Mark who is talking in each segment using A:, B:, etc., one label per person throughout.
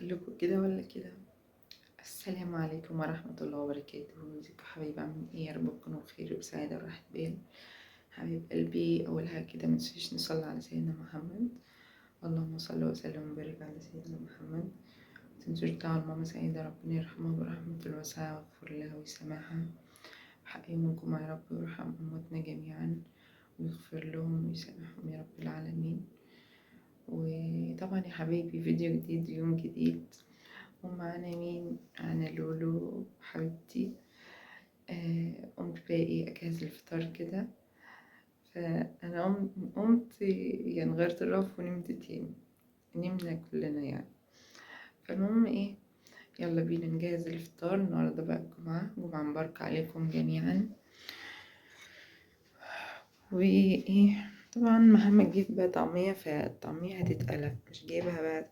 A: خليكوا كده ولا كده. السلام عليكم ورحمة الله وبركاته. ازيكم حبايبي، عاملين ايه؟ يا رب تكونوا بخير وبسعادة وراحة بال. حبيب قلبي، أول حاجة كده متنسيش نصلي على سيدنا محمد. اللهم صل وسلم وبارك على سيدنا محمد. متنسوش دعوة لماما سعيدة، ربنا يرحمها برحمة الواسعة ويغفر لها ويسامحها. حق منكم يا رب، ويرحم أمواتنا جميعا ويغفر لهم ويسامحهم يا رب العالمين. وطبعا يا حبايبي، فيديو جديد، يوم جديد، ومعانا مين؟ معانا لولو حبيبتي. قمت بقى ايه اجهز الفطار كده. فانا قمت يعني غيرت الرف ونمت تاني، نمنا كلنا يعني. فالمهم ايه، يلا بينا نجهز الفطار. النهارده بقى جمعة مباركة عليكم جميعا. وايه، طبعا محمد جيب بقى طعمية، فالطعمية هتتقلب، مش جايبها بقى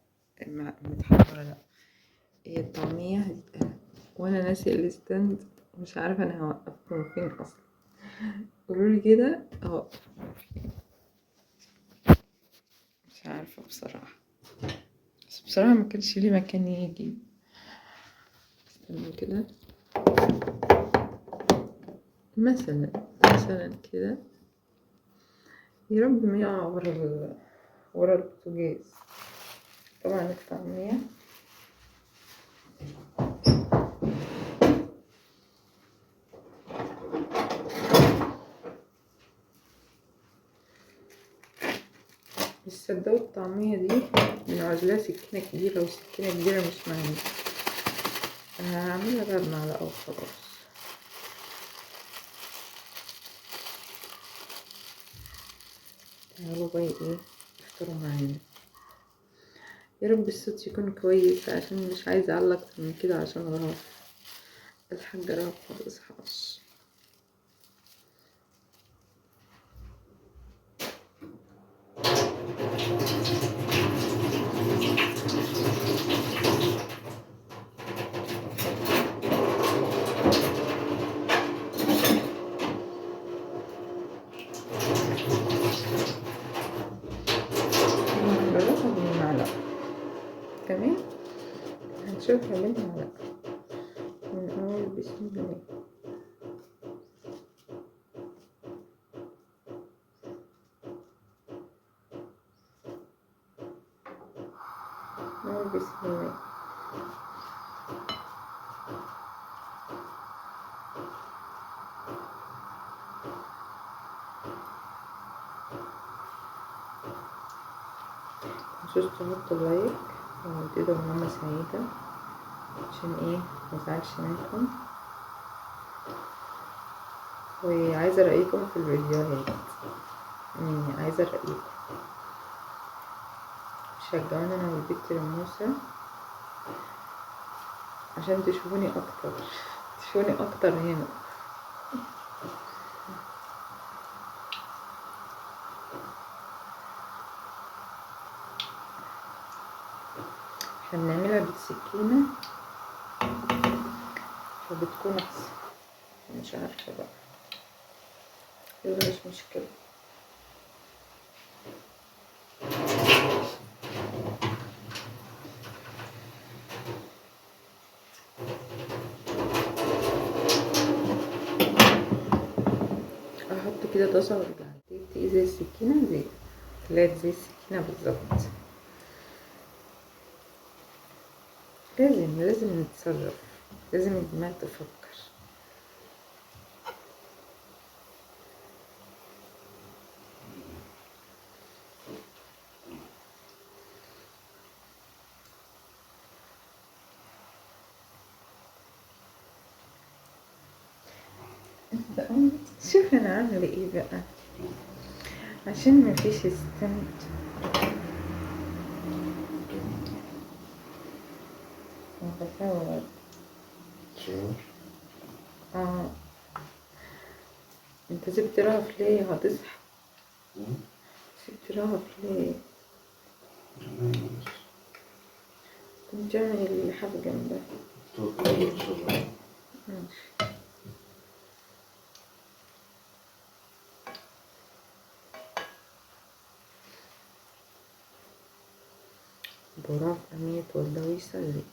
A: متحمرة، لا، هي الطعمية هتتقلب. وانا ناسي الستاند، مش عارفة انا هوقفكم فين اصلا. قولولي كده اهو. مش عارفة بصراحة، بس بصراحة ما كانش ليه مكان يجي. استنوا كده، مثلا كده. يا رب ما يقع ورا البوتاجاز. طبعا الطعمية بس صدقوا الطعمية دي بنعوز لها سكينة كبيرة، وسكينة كبيرة مش معايا. أنا هعملها بقى بمعلقة وخلاص. تعالوا بقى ايه، افطروا معانا. يا رب الصوت يكون كويس، عشان مش عايزة اعلق اكتر من كده عشان رهف. الحاجة رهف متصحاش. نجربها بالمعلقة كمان، هنشوفها بالمعلقة من أول. بسم الله. نقول بسم الله. متنسوش تحطوا لايك وتدعوا ماما سعيدة، عشان ايه مزعلش منكم. وعايزة رأيكم في الفيديوهات، يعني عايزة رأيكم. شجعوني انا والبت رموسة عشان تشوفوني اكتر هنا. احنا بنعملها بالسكينة فبتكون احسن، مش عارفة بقى، يلا مش مشكلة. احط كده طاسة وارجع تقيل زي السكينة، طلعت زي السكينة بالظبط. لازم نتصرف، لازم الدماغ تفكر. شوف انا عامله ايه بقى، عشان مفيش ستاند. بصور. اه، انت سبت رهف ليه؟ هتصحى. سبت رهف ليه؟ كنت اعمل اللحاف جنبها. ماشي. وراح أميت والله يسلي.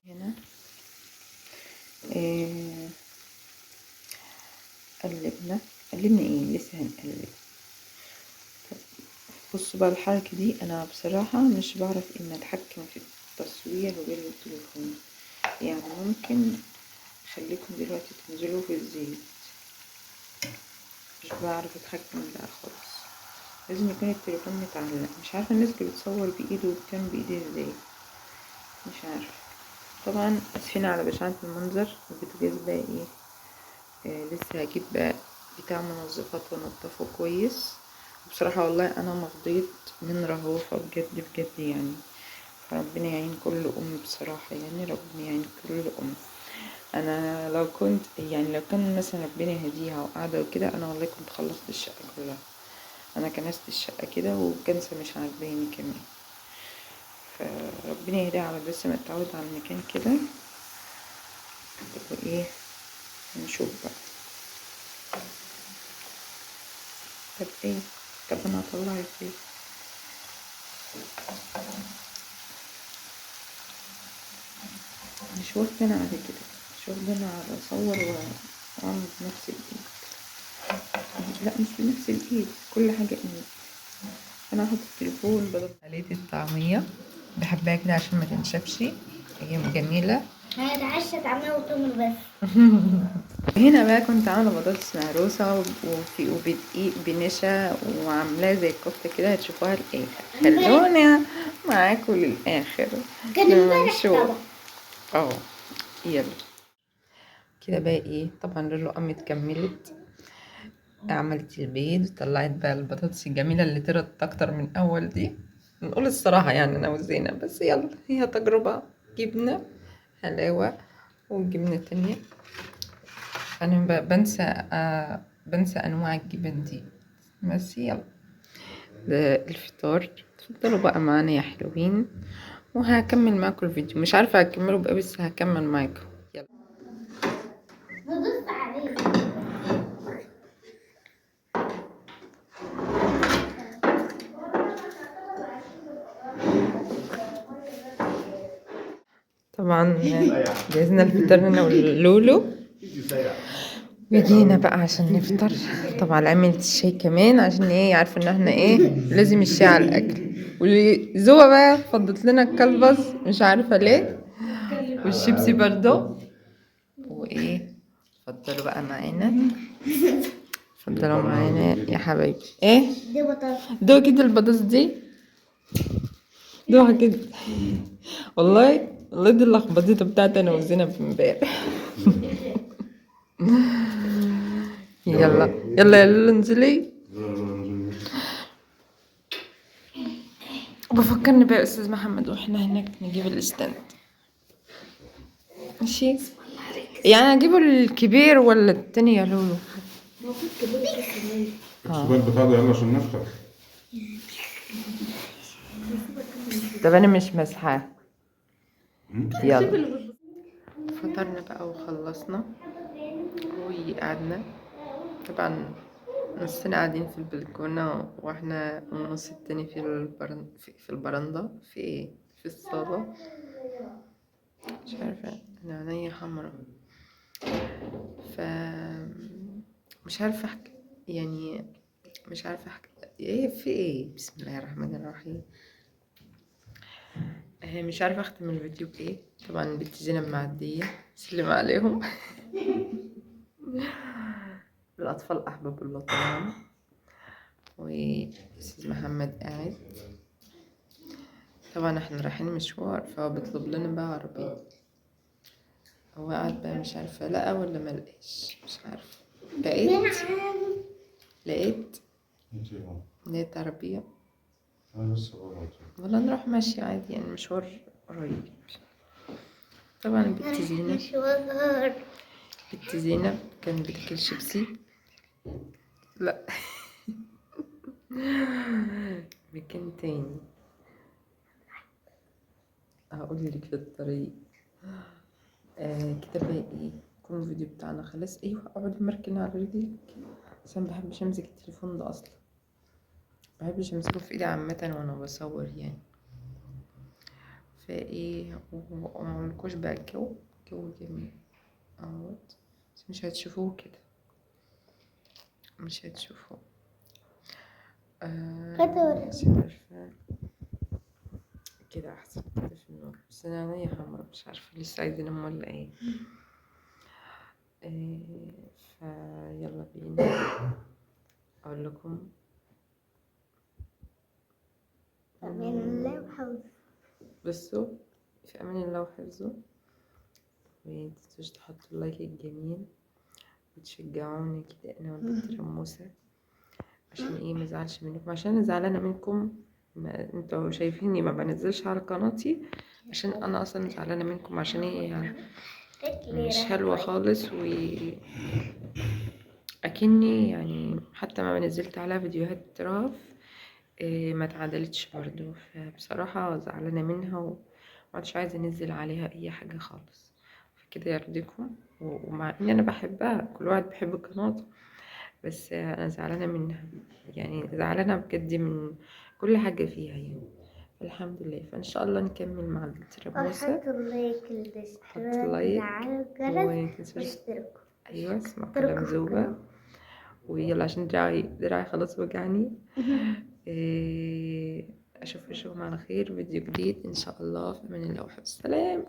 A: هنا إيه قلبنا ايه، لسه هنقلب. بصوا بقى الحركة دي، انا بصراحة مش بعرف ان اتحكم في التصوير بالتليفون، يعني ممكن اخليكم دلوقتي تنزلوا في الزيت، مش بعرف اتحكم بقى خالص، لازم يكون التليفون متعلق. مش عارفة الناس اللي بتصور بايده وبتعمل بايديه ازاي، مش عارفة. طبعا اسفين على بشاعة المنظر. البوتاجاز بقى ايه، لسه هجيب بقى بتاع منظفات وانضفه كويس. بصراحة والله انا مفضيت من رهوفة بجد بجد يعني. فربنا يعين كل ام بصراحة، يعني ربنا يعين كل ام. انا لو كنت يعني لو كان مثلا ربنا يهديها وقاعدة وكده، انا والله كنت خلصت الشقة كلها. انا كنست الشقة كده وكنسة مش عاجباني كمان. فربنا يهديها على بس ما اتعود على المكان كده. وايه، نشوف بقى. طب ايه، طب انا هطلع ازاي؟ مش واخدة انا على كده، مش واخدة انا على اصور واعمل بنفس الايد. لا مش بنفس الايد، كل حاجة ايد. انا هحط التليفون بدل عليه الطعمية، بحبها كده عشان ما تنشفش، هي جميلة.
B: انا اتعشت عمال وتمر بس.
A: هنا بقى كنت عاملة بطاطس مهروسة وبدقيق بنشا، وعاملاها زي الكفتة كده، هتشوفوها للآخر. خلونا معاكم للآخر
B: كان
A: لما
B: امبارح
A: نشوف.
B: طبعا.
A: يلا كده بقى ايه. طبعا لولو قامت كملت، عملت البيض، طلعت بقى البطاطس الجميلة اللي طرت اكتر من اول دي. نقول الصراحة يعني انا وزينة، بس يلا هي تجربة. جبنة حلاوة وجبنة تانية. انا بنسى انواع الجبن دي، بس يلا ده الفطار. تفضلوا بقى معانا يا حلوين، وهكمل معاكم الفيديو. مش عارفة هكمله بقى، بس هكمل معاكم. يلا
B: بدوس عليه.
A: طبعا جهزنا الفطار انا ولولو، وجينا بقى عشان نفطر. طبعا عملت الشاي كمان، عشان ايه، عارفه ان احنا ايه لازم الشاي على الاكل. والزوبة بقى فضت لنا الكلبز، مش عارفه ليه، والشيبسي برضو. وايه، اتفضلوا بقى معانا، اتفضلوا معانا يا حبايبي. ايه
B: دي بطاطس.
A: دو كده البطاطس دي، دوها كده. والله دي اللخبطيطه بتاعتي انا وزينب امبارح. يلا يلا يلا انزلي. وبفكرني بقى يا استاذ محمد واحنا هناك نجيب الاستند. ماشي، يعني اجيبه الكبير ولا التاني يا لولو؟
C: اكتب البتاع ده يلا عشان نفطر.
A: طب انا مش مسحاه. يلا فطرنا بقى وخلصنا وقعدنا. طبعا نصنا قاعدين في البلكونة، واحنا النص التاني في البرندة، في ايه، في الصالة. مش عارفة، انا عينيا حمرا. ف مش عارفة احكي يعني، مش عارفة احكي ايه في ايه. بسم الله الرحمن الرحيم. مش عارفة اختم الفيديو بايه. طبعا البت زينب معدية، سلم عليهم. الأطفال أحباب الله طبعا. وأستاذ محمد قاعد. طبعا احنا رايحين مشوار، فهو بيطلب لنا بقى عربية. هو قاعد بقى مش عارفة لقى ولا ملقاش، مش عارفة. لقيت لقيت عربية. ولا نروح ماشي عادي يعني، مشوار قريب. طبعا بنت زينب كانت بتاكل شيبسي. لا. مكان تاني هقول لك في الطريق. كده بقى ايه، يكون الفيديو بتاعنا خلاص. ايوه اقعدي مركنة على رجلك، عشان مبحبش امسك التليفون ده اصلا. مبحبش امسكه في ايدي عامة وانا بصور يعني. فايه ومعملكوش بقى جو جميل اهوت، بس مش هتشوفوه كده، مش هتشوفوه. مش عارفة كده احسن كده في النور، بس انا عينيا حمرا مش عارفة لسه عايزة انام ولا ايه. فيلا بينا اقول لكم
B: أمان الله وحفظ.
A: بصوا، في امان الله وحفظه، ومتنسوش تحطوا اللايك الجميل وتشجعوني كده انا والبنت رموسة، عشان ايه مزعلش منكم، عشان انا زعلانة منكم. ما انتوا شايفيني ما بنزلش على قناتي عشان انا اصلا زعلانة منكم، عشان ايه يعني مش حلوة خالص، اكني يعني حتى ما نزلت عليها فيديوهات تراف ما اتعدلتش برضو، فبصراحة زعلانة منها ومش عايزة انزل عليها اي حاجة خالص، فكده يرضيكم. ومع اني انا بحبها، كل واحد بيحب قناته، بس انا زعلانة منها، يعني زعلانة بجد من كل حاجة فيها يعني. الحمد لله، فان شاء الله نكمل مع الترموسة.
B: حطوا اللايك
A: حطوا لايك
B: ومتنسوش
A: ومتنسوش.
B: تشتركوا.
A: ايوه اسمع كلام زوبة، ويلا عشان دراعي خلاص وجعني. اشوفكم على خير، فيديو جديد ان شاء الله، في امان الله وحفظ. سلام.